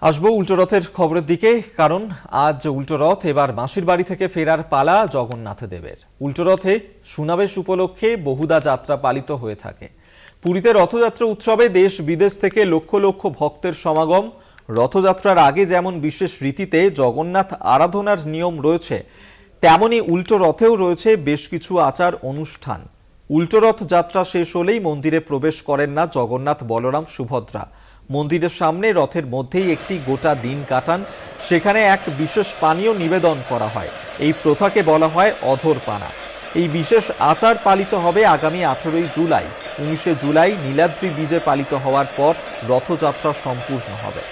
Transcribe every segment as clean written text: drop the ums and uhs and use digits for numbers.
আসবো উল্টো রথের খবরের দিকে, কারণ আজ উল্টো রথ এবার মাসির বাড়ি থেকে ফেরার পালা জগন্নাথ দেবের। উল্টো রথে সুনাবেশ উপলক্ষে বহুদা যাত্রা পালিত হয়ে থাকে। পুরীতে রথযাত্রা উৎসবে দেশ বিদেশ থেকে লক্ষ লক্ষ ভক্তের সমাগম। রথযাত্রার আগে যেমন বিশেষ রীতিতে জগন্নাথ আরাধনার নিয়ম রয়েছে, তেমনি উল্টো রথেও রয়েছে বেশ কিছু আচার অনুষ্ঠান। উল্টো রথ যাত্রা শেষ হলেই মন্দিরে প্রবেশ করেন না জগন্নাথ, বলরাম, সুভদ্রা। মন্দিরের সামনে রথের মধ্যেই একটি গোটা দিন কাটান। সেখানে এক বিশেষ পানীয় নিবেদন করা হয়। এই প্রথাকে বলা হয় অধরপানা। এই বিশেষ আচার পালিত হবে আগামী 18 জুলাই। 19 জুলাই নীলাদ্রি বিজে পালিত হওয়ার পর রথযাত্রা সম্পূর্ণ হবে।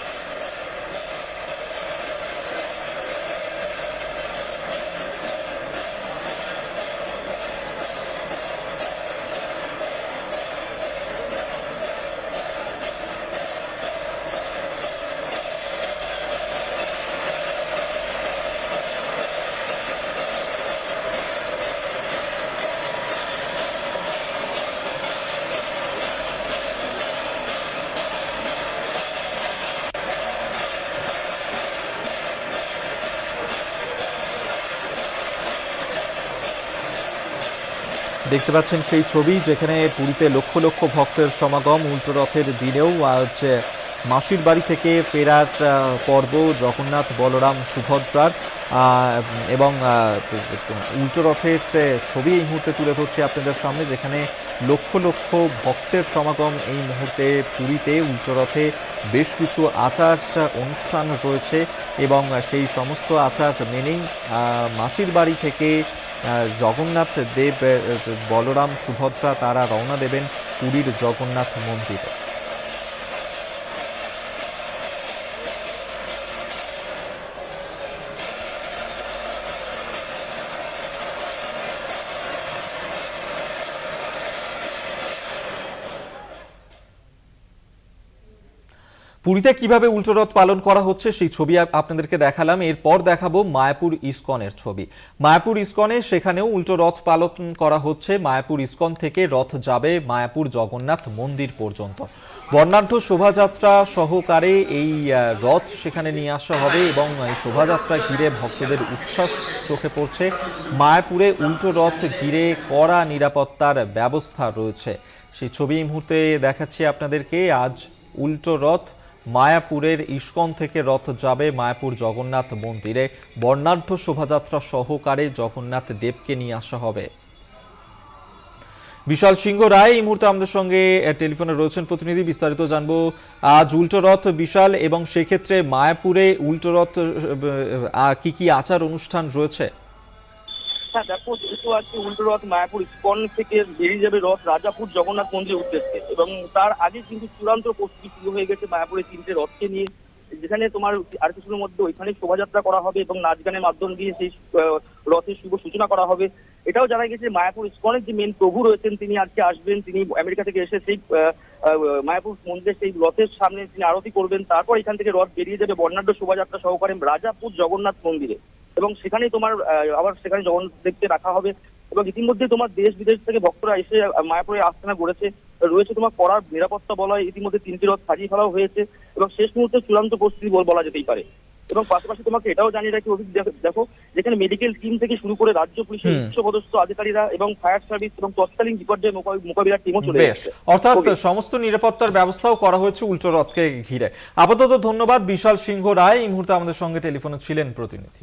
দেখতে পাচ্ছেন সেই ছবি, যেখানে পুরীতে লক্ষ লক্ষ ভক্তের সমাগম। উল্টো রথের দিনেও আজ মাসির বাড়ি থেকে ফেরার পর্ব জগন্নাথ, বলরাম, সুভদ্রার। এবং উল্টো রথের ছবি এই মুহূর্তে তুলে ধরছি আপনাদের সামনে, যেখানে লক্ষ লক্ষ ভক্তের সমাগম এই মুহূর্তে পুরীতে। উল্টো রথে বেশ কিছু আচার অনুষ্ঠান রয়েছে এবং সেই সমস্ত আচার মেনেই মাসির বাড়ি থেকে জগন্নাথ দেব, বলরাম, সুভদ্রা তারা রওনা দেবেন পুরীর জগন্নাথ মন্দিরে। পুরীতে কিভাবে উল্টো রথ পালন করা হচ্ছে সেই ছবি আপনাদেরকে দেখালাম। এরপর দেখাবো মায়াপুর ইস্কনের ছবি। মায়াপুর ইস্কনে সেখানেও উল্টো রথ পালন করা হচ্ছে। মায়াপুর ইস্কন থেকে রথ যাবে মায়াপুর জগন্নাথ মন্দির পর্যন্ত। বর্ণাঢ্য শোভাযাত্রা সহকারে এই রথ সেখানে নিয়ে আসা হবে এবং এই শোভাযাত্রা ঘিরে ভক্তদের উচ্ছ্বাস চোখে পড়ছে। মায়াপুরে উল্টো রথ ঘিরে কড়া নিরাপত্তার ব্যবস্থা রয়েছে। সেই ছবি এই মুহূর্তে দেখাচ্ছি আপনাদেরকে। আজ উল্টো রথ মায়াপুরের ইস্কন থেকে রথ যাবে মায়াপুর জগন্নাথ মন্দিরে। বর্ণাঢ্য শোভাযাত্রা সহকারে জগন্নাথ দেবকে নিয়ে আসা হবে। বিশাল সিংহ রায় এই মুহূর্তে আমাদের সঙ্গে টেলিফোনে রয়েছেন প্রতিনিধি, বিস্তারিত জানবো। আজ উল্টো রথ বিশাল, এবং সেক্ষেত্রে মায়াপুরে উল্টো রথ কি কি আচার অনুষ্ঠান রয়েছে? হ্যাঁ দেখো, যেহেতু আজকে উল্টো রথ মায়াপুর ইস্কন থেকে বেরিয়ে যাবে রথ রাজাপুর জগন্নাথ মন্দিরের উদ্দেশ্যে, এবং তার আগে কিন্তু চূড়ান্ত প্রস্তুতি শুরু হয়ে গেছে মায়াপুরের 3টে রথকে নিয়ে, যেখানে তোমার আর কিছুর মধ্যে ওইখানে শোভাযাত্রা করা হবে এবং নাচ গানের মাধ্যম দিয়ে সেই রথের শুভ সূচনা করা হবে। এটাও জানা গেছে মায়াপুর ইস্কনের যে মেন প্রভু রয়েছেন তিনি আজকে আসবেন। তিনি আমেরিকা থেকে এসে সেই মায়াপুর মন্দিরের সেই রথের সামনে তিনি আরতি করবেন। তারপর এখান থেকে রথ বেরিয়ে যাবে বর্ণাঢ্য শোভাযাত্রা সহকারে রাজাপুর জগন্নাথ মন্দিরে, এবং সেখানেই তোমার আবার সেখানে জগন্নাথ দেবকে রাখা হবে। এবং ইতিমধ্যে তোমার দেশ বিদেশ থেকে ভক্তরা এসে মায়াপুরে আস্থানা গড়েছে। রয়েছে তোমার কড়া নিরাপত্তা বলয়। ইতিমধ্যে 3টি রথ সাজিয়ে ফেলাও হয়েছে এবং শেষ মুহূর্তে চূড়ান্ত প্রস্তুতি বলা যেতেই পারে। এবং পাশাপাশি তোমাকে এটাও জানিয়ে রাখি অভিক, দেখো যেখানে মেডিকেল টিম থেকে শুরু করে রাজ্য পুলিশের উচ্চপদস্থ আধিকারিকরা এবং ফায়ার সার্ভিস এবং তৎকালীন বিপর্যয় মোকাবিলার টিমও চলে এসেছে। অর্থাৎ সমস্ত নিরাপত্তার ব্যবস্থাও করা হয়েছে উল্টো রথকে ঘিরে। আপাতত ধন্যবাদ বিশাল সিংহ রায়, এই মুহূর্তে আমাদের সঙ্গে টেলিফোনে ছিলেন প্রতিনিধি।